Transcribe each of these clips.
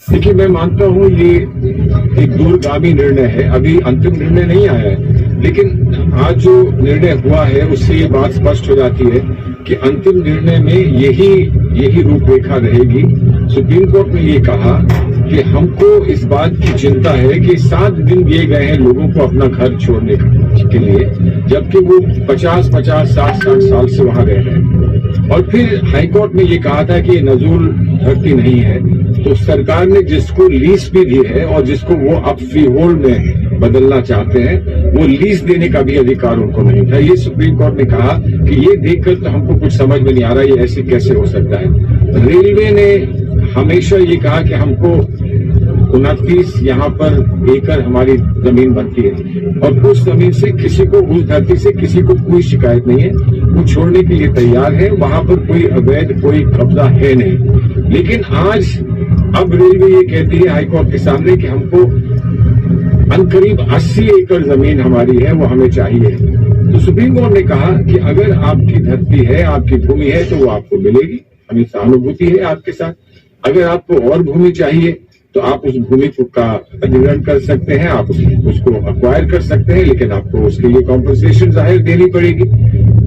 देखिए, मैं मानता हूँ ये एक दूरगामी निर्णय है, अभी अंतिम निर्णय नहीं आया है, लेकिन आज जो निर्णय हुआ है उससे ये बात स्पष्ट हो जाती है कि अंतिम निर्णय में यही रूपरेखा रहेगी। सुप्रीम कोर्ट ने ये कहा कि हमको इस बात की चिंता है कि 7 दिन दिए गए हैं लोगों को अपना घर छोड़ने के लिए, जबकि वो 50-50, 60-60 साल से वहां रह रहे हैं। और फिर हाईकोर्ट ने ये कहा था कि ये नजूल धरती नहीं है, तो सरकार ने जिसको लीज भी दी है और जिसको वो अब फ्री होल्ड में बदलना चाहते हैं, वो लीज देने का भी अधिकार उनको नहीं था। ये सुप्रीम कोर्ट ने कहा कि ये देखकर तो हमको कुछ समझ में नहीं आ रहा, ये ऐसे कैसे हो सकता है। रेलवे ने हमेशा ये कहा कि हमको 29 यहाँ पर एकड़ हमारी जमीन बनती है और उस जमीन से किसी को, उस धरती से किसी को कोई शिकायत नहीं है, वो छोड़ने के लिए तैयार है, वहां पर कोई अवैध कोई कब्जा है नहीं। लेकिन आज अब रेलवे ये कहती है हाईकोर्ट के सामने कि हमको अनकरीब 80 एकड़ जमीन हमारी है, वो हमें चाहिए। तो सुप्रीम कोर्ट ने कहा कि अगर आपकी धरती है, आपकी भूमि है, तो वो आपको मिलेगी, हमें सहानुभूति है आपके साथ। अगर आपको और भूमि चाहिए तो आप उस भूमि का अधिग्रहण कर सकते हैं, आप उसको अक्वायर कर सकते हैं, लेकिन आपको उसके लिए कॉम्पनसेशन जाहिर देनी पड़ेगी।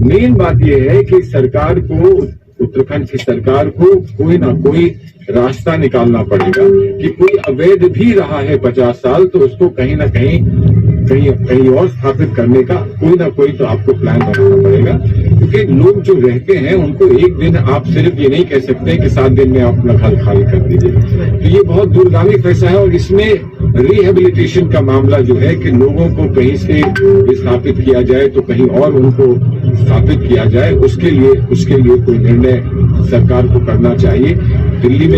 मेन बात यह है कि सरकार को, उत्तराखंड की सरकार को कोई ना कोई रास्ता निकालना पड़ेगा कि कोई अवैध भी रहा है 50 साल, तो उसको कहीं ना कहीं और स्थापित करने का कोई ना कोई तो आपको प्लान बनाना पड़ेगा। क्योंकि लोग जो रहते हैं उनको एक दिन आप सिर्फ ये नहीं कह सकते कि 7 दिन में आप अपना घर खाली कर दीजिए। तो ये बहुत दूरगामी फैसला है और इसमें रिहेबिलिटेशन का मामला जो है कि लोगों को कहीं से विस्थापित किया जाए तो कहीं और उनको स्थापित किया जाए, उसके लिए कोई निर्णय सरकार को करना चाहिए। दिल्ली में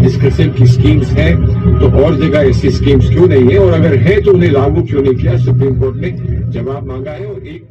इस किस्म की स्कीम्स हैं तो और जगह ऐसी स्कीम्स क्यों नहीं है, और अगर है तो उन्हें लागू क्यों नहीं किया। सुप्रीम कोर्ट ने जवाब मांगा है और एक